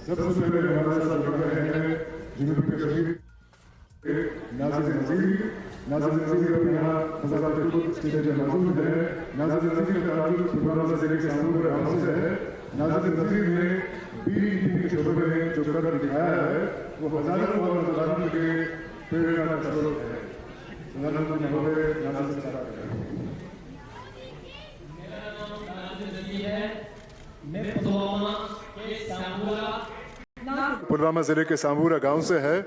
सबसे पहले हमारे साथ जुड़ रहे हैं जिनके कश्मीर नाज़िम नज़ीर अपने यहाँ हज़रत खुद स्टेज में मौजूद है। नाज़िम नज़ीर का ताल्लुक पुलवामा जिले के सांबूर गांव से है। नाज़िम नज़ीर ने बीडीपी के शोबे में जो कर दिखाया है वो हजारों और नौजवानों के लिए प्रेरणा का स्रोत है। प्रधानमंत्री महोदय नाज़िम साहब पुलवामा जिले के सांबूरा गांव से है।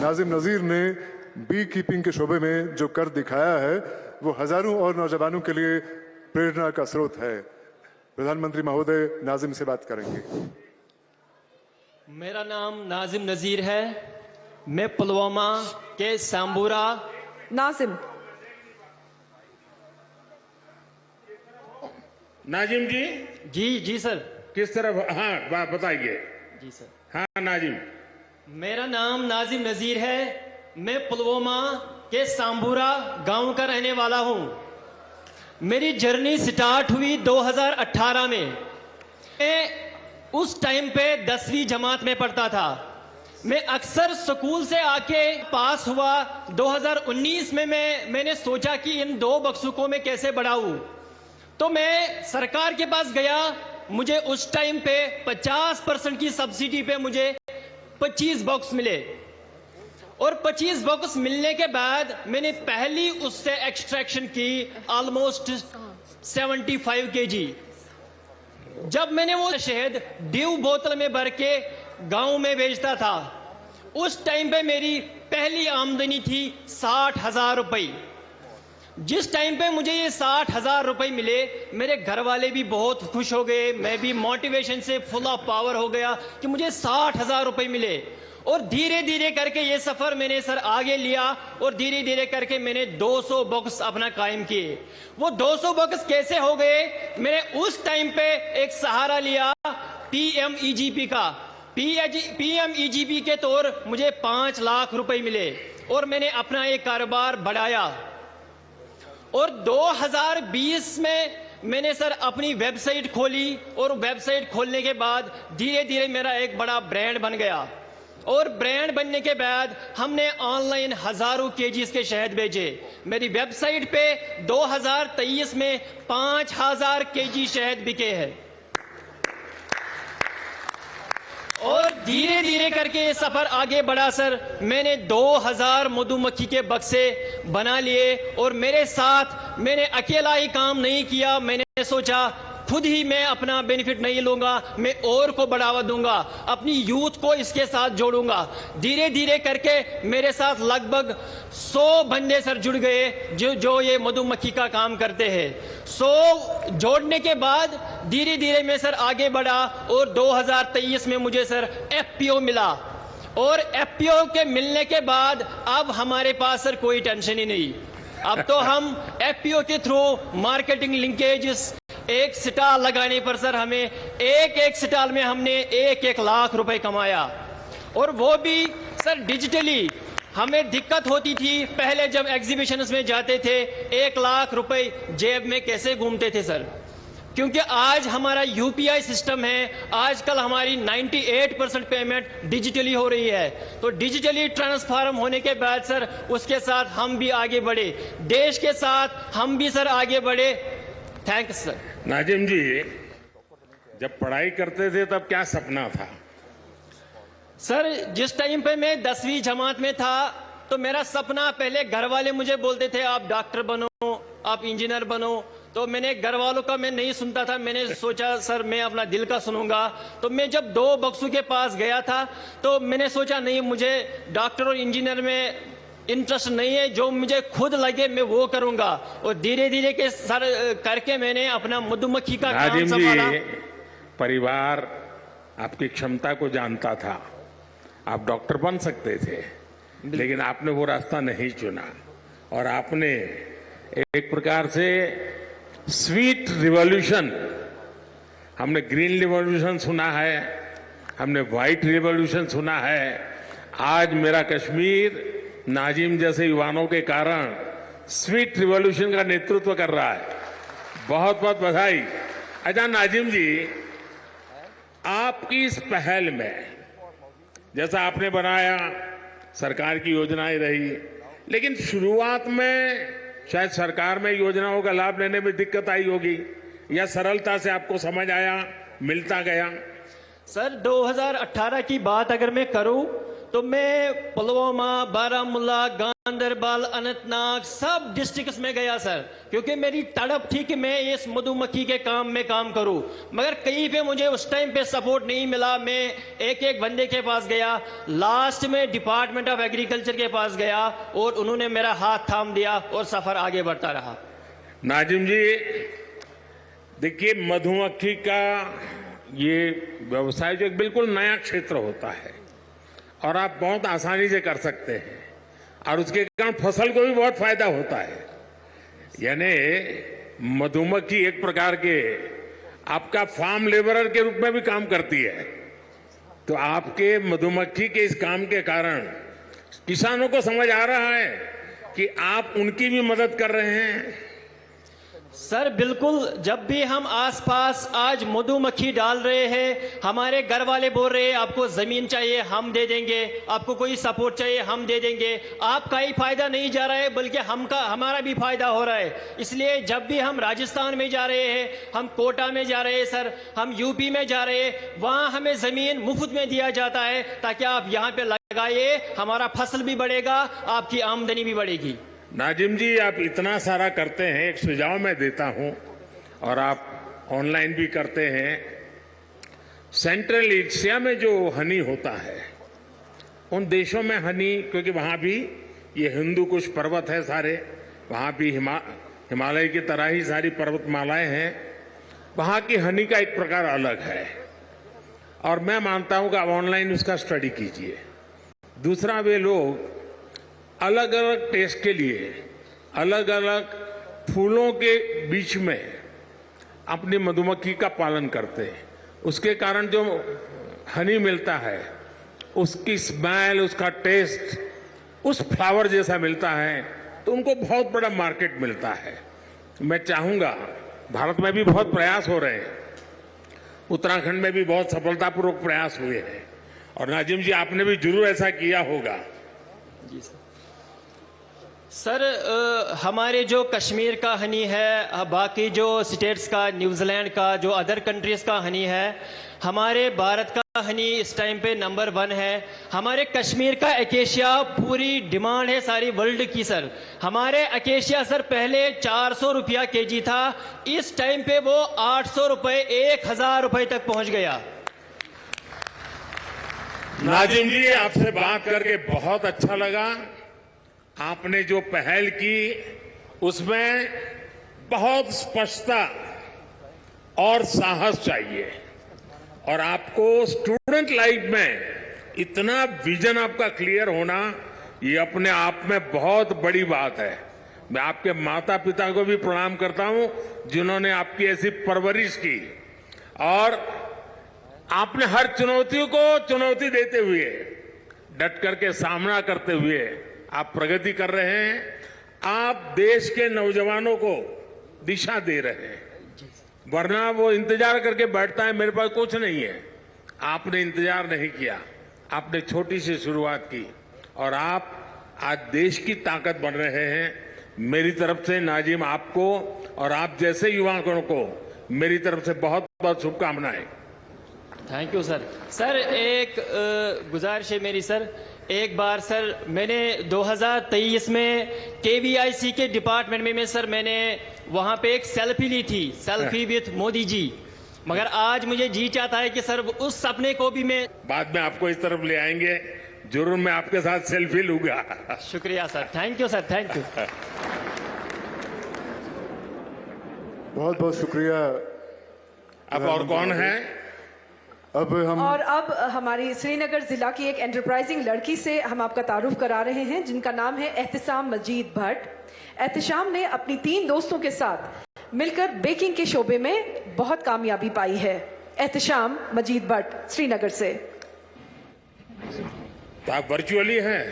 नाज़िम नज़ीर ने बी कीपिंग के शोबे में जो कर दिखाया है वो हजारों और नौजवानों के लिए प्रेरणा का स्रोत है। प्रधानमंत्री महोदय नाज़िम से बात करेंगे। मेरा नाम नाज़िम नज़ीर है। मैं पुलवामा के सांबूरा। नाज़िम नाजिम जी जी सर। किस तरफ? हाँ बताइए। जी सर। हाँ नाजिम, मेरा नाम नाज़िम नज़ीर है। मैं पुलवामा के सांबूरा गांव का रहने वाला हूं। मेरी जर्नी स्टार्ट हुई 2018 में। मैं उस टाइम पे 10वीं जमात में पढ़ता था। मैं अक्सर स्कूल से आके पास हुआ। 2019 में मैंने सोचा कि इन 2 बक्सों में कैसे बढ़ाऊं, तो मैं सरकार के पास गया। मुझे उस टाइम पे 50% की सब्सिडी पे मुझे 25 बॉक्स मिले और 25 बॉक्स मिलने के बाद मैंने पहली उससे एक्सट्रैक्शन की ऑलमोस्ट 75 केजी। जब मैंने वो शहद ड्यू बोतल में भर के गांव में बेचता था, उस टाइम पे मेरी पहली आमदनी थी 60,000 रुपए। जिस टाइम पे मुझे ये 60,000 रुपए मिले, मेरे घर वाले भी बहुत खुश हो गए। मैं भी मोटिवेशन से फुल ऑफ पावर हो गया कि मुझे 60,000 रुपए मिले। और धीरे धीरे करके ये सफर मैंने सर आगे लिया और धीरे धीरे करके मैंने 200 बॉक्स अपना कायम किए। वो 200 बॉक्स कैसे हो गए? मैंने उस टाइम पे एक सहारा लिया PMEGP का। PMEGP के तौर मुझे 5 लाख रुपए मिले और मैंने अपना एक कारोबार बढ़ाया। और 2020 में मैंने सर अपनी वेबसाइट खोली और वेबसाइट खोलने के बाद धीरे धीरे मेरा एक बड़ा ब्रांड बन गया। और ब्रांड बनने के बाद हमने ऑनलाइन हजारों केजीज के शहद भेजे। मेरी वेबसाइट पे 2023 में 5,000 केजी शहद बिके हैं। और धीरे धीरे करके ये सफर आगे बढ़ा सर। मैंने 2000 मधुमक्खी के बक्से बना लिए और मेरे साथ मैंने अकेला ही काम नहीं किया। मैंने सोचा खुद ही मैं अपना बेनिफिट नहीं लूंगा, मैं और को बढ़ावा दूंगा, अपनी यूथ को इसके साथ जोड़ूंगा। धीरे धीरे करके मेरे साथ लगभग 100 बंदे सर जुड़ गए जो ये मधुमक्खी का काम करते हैं। 100 जोड़ने के बाद धीरे धीरे मैं सर आगे बढ़ा और 2023 में मुझे सर FPO मिला। और FPO के मिलने के बाद अब हमारे पास सर कोई टेंशन ही नहीं। अब तो हम FPO के थ्रू मार्केटिंग लिंकेजेस, एक स्टॉल लगाने पर सर हमें एक स्टॉल में हमने 1 लाख रुपए कमाया। और वो भी सर डिजिटली। हमें दिक्कत होती थी पहले जब एग्जीबिशंस में जाते थे, 1 लाख रुपए जेब में कैसे घूमते थे सर, क्योंकि आज हमारा UPI सिस्टम है। आजकल हमारी 98% पेमेंट डिजिटली हो रही है। तो डिजिटली ट्रांसफॉर्म होने के बाद सर उसके साथ हम भी आगे बढ़े, देश के साथ हम भी सर आगे बढ़े। Thanks sir. नाजिम जी, जब पढ़ाई करते थे तब क्या सपना था? सर जिस टाइम पे मैं 10वीं जमात में था तो मेरा सपना, पहले घर वाले मुझे बोलते थे आप डॉक्टर बनो, आप इंजीनियर बनो। तो मैंने घर वालों का मैं नहीं सुनता था। मैंने सोचा सर मैं अपना दिल का सुनूंगा। तो मैं जब 2 बक्सों के पास गया था तो मैंने सोचा नहीं, मुझे डॉक्टर और इंजीनियर में इंटरेस्ट नहीं है, जो मुझे खुद लगे मैं वो करूंगा। और धीरे धीरे के सर करके मैंने अपना मधुमक्खी का काम संभाला। परिवार आपकी क्षमता को जानता था, आप डॉक्टर बन सकते थे, लेकिन आपने वो रास्ता नहीं चुना और आपने एक प्रकार से स्वीट रिवॉल्यूशन, हमने ग्रीन रिवॉल्यूशन सुना है, हमने व्हाइट रिवॉल्यूशन सुना है। आज मेरा कश्मीर नाजिम जैसे युवाओं के कारण स्वीट रिवॉल्यूशन का नेतृत्व कर रहा है। बहुत बहुत बधाई। अच्छा नाजिम जी, आपकी इस पहल में जैसा आपने बनाया, सरकार की योजनाएं रही, लेकिन शुरुआत में शायद सरकार में योजनाओं का लाभ लेने में दिक्कत आई होगी, या सरलता से आपको समझ आया, मिलता गया? सर 2018 की बात अगर मैं करूं तो मैं पुलवामा, बारामूला, गांदरबल, अनंतनाग सब डिस्ट्रिक्ट्स में गया सर, क्योंकि मेरी तड़प थी कि मैं इस मधुमक्खी के काम में काम करूं। मगर कहीं पे मुझे उस टाइम पे सपोर्ट नहीं मिला। मैं एक एक बंदे के पास गया, लास्ट में डिपार्टमेंट ऑफ एग्रीकल्चर के पास गया और उन्होंने मेरा हाथ थाम दिया और सफर आगे बढ़ता रहा। नाजिम जी, देखिए, मधुमक्खी का ये व्यवसाय जो एक बिल्कुल नया क्षेत्र होता है और आप बहुत आसानी से कर सकते हैं, और उसके कारण फसल को भी बहुत फायदा होता है। यानी मधुमक्खी एक प्रकार के आपका फार्म लेबरर के रूप में भी काम करती है। तो आपके मधुमक्खी के इस काम के कारण किसानों को समझ आ रहा है कि आप उनकी भी मदद कर रहे हैं। सर बिल्कुल, जब भी हम आसपास आज मधुमक्खी डाल रहे हैं, हमारे घर वाले बोल रहे हैं आपको जमीन चाहिए हम दे देंगे, आपको कोई सपोर्ट चाहिए हम दे देंगे। आपका ही फायदा नहीं जा रहा है बल्कि हमारा भी फायदा हो रहा है। इसलिए जब भी हम राजस्थान में जा रहे हैं, हम कोटा में जा रहे हैं सर, हम यूपी में जा रहे हैं, वहां हमें जमीन मुफ्त में दिया जाता है ताकि आप यहाँ पे लगाइए, हमारा फसल भी बढ़ेगा, आपकी आमदनी भी बढ़ेगी। नाजिम जी, आप इतना सारा करते हैं, एक सुझाव मैं देता हूं, और आप ऑनलाइन भी करते हैं। सेंट्रल एशिया में जो हनी होता है, उन देशों में हनी, क्योंकि वहां भी ये हिंदू कुश पर्वत है सारे, वहां भी हिमालय की तरह ही सारी पर्वतमालाएं हैं, वहां की हनी का एक प्रकार अलग है, और मैं मानता हूं कि आप ऑनलाइन उसका स्टडी कीजिए। दूसरा, वे लोग अलग अलग टेस्ट के लिए अलग अलग फूलों के बीच में अपनी मधुमक्खी का पालन करते हैं। उसके कारण जो हनी मिलता है, उसकी स्मेल, उसका टेस्ट उस फ्लावर जैसा मिलता है, तो उनको बहुत बड़ा मार्केट मिलता है। मैं चाहूंगा, भारत में भी बहुत प्रयास हो रहे हैं, उत्तराखंड में भी बहुत सफलतापूर्वक प्रयास हुए हैं, और नाजिम जी आपने भी जरूर ऐसा किया होगा। जी सर, हमारे जो कश्मीर का हनी है, बाकी जो स्टेट्स का, न्यूजीलैंड का, जो अदर कंट्रीज का हनी है, हमारे भारत का हनी इस टाइम पे नंबर 1 है। हमारे कश्मीर का एकेशिया पूरी डिमांड है सारी वर्ल्ड की सर। हमारे एकेशिया सर पहले 400 रुपया केजी था, इस टाइम पे वो 800 रुपए, 1000 रुपए तक पहुंच गया। नाजिम जी, आपसे बात करके बहुत अच्छा लगा। आपने जो पहल की उसमें बहुत स्पष्टता और साहस चाहिए, और आपको स्टूडेंट लाइफ में इतना विजन आपका क्लियर होना, ये अपने आप में बहुत बड़ी बात है। मैं आपके माता पिता को भी प्रणाम करता हूं जिन्होंने आपकी ऐसी परवरिश की, और आपने हर चुनौतियों को चुनौती देते हुए, डट करके सामना करते हुए आप प्रगति कर रहे हैं। आप देश के नौजवानों को दिशा दे रहे हैं, वरना वो इंतजार करके बैठता है मेरे पास कुछ नहीं है। आपने इंतजार नहीं किया, आपने छोटी सी शुरुआत की, और आप आज देश की ताकत बन रहे हैं। मेरी तरफ से नाजिम आपको और आप जैसे युवाओं को मेरी तरफ से बहुत बहुत शुभकामनाएं। Thank you sir. सर एक गुजारिश है मेरी सर, एक बार सर मैंने 2023 में KVIC के डिपार्टमेंट में सर मैंने वहां पे एक सेल्फी ली थी, सेल्फी विथ मोदी जी, मगर आज मुझे जी चाहता है कि सर उस सपने को भी मैं बाद में आपको इस तरफ ले आएंगे, जरूर मैं आपके साथ सेल्फी लूंगा। शुक्रिया sir, thank you sir, thank you. बहुत बहुत शुक्रिया। अब और कौन है? अब हमारी श्रीनगर जिला की एक एंटरप्राइजिंग लड़की से हम आपका तारुफ करा रहे हैं, जिनका नाम है एहतिशाम मजीद भट्ट। एहतिशाम ने अपनी 3 दोस्तों के साथ मिलकर बेकिंग के शोबे में बहुत कामयाबी पाई है। एहतिशाम मजीद भट्ट श्रीनगर से। तो आप वर्चुअली हैं?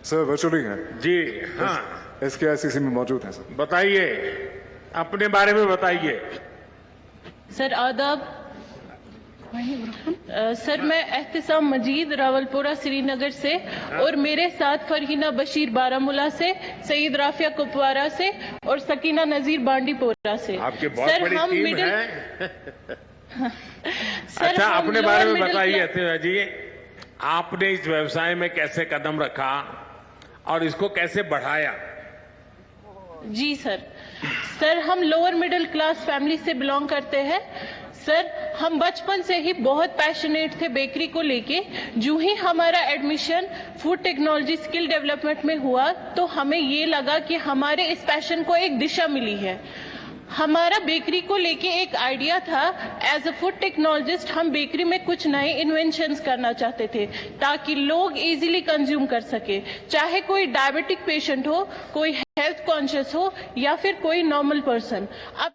सर वर्चुअली हैं जी हाँ। SKICC में मौजूद हैं सर। बताइए, अपने बारे में बताइए। सर आदाब। सर मैं एहतिसाम मजीद रावलपुरा श्रीनगर से और मेरे साथ फरहीना बशीर बारामूला से, सईद राफिया कुपवारा से और सकीना नजीर बांडीपोरा से। आपके बहुत बड़ी टीम है। अच्छा, अपने बारे में बताइए अतिया जी, आपने इस व्यवसाय में कैसे कदम रखा और इसको कैसे बढ़ाया? जी सर हम लोअर मिडिल क्लास फैमिली से बिलोंग करते हैं। सर हम बचपन से ही बहुत पैशनेट थे बेकरी को लेके। जो ही हमारा admission food technology skill development में हुआ तो हमें ये लगा कि हमारे इस पैशन को एक दिशा मिली है। हमारा बेकरी को लेके एक आइडिया था। एज अ फूड टेक्नोलॉजिस्ट हम बेकरी में कुछ नए इन्वेंशंस करना चाहते थे ताकि लोग इजीली कंज्यूम कर सके, चाहे कोई डायबिटिक पेशेंट हो, कोई हेल्थ कॉन्शियस हो या फिर कोई नॉर्मल पर्सन। अब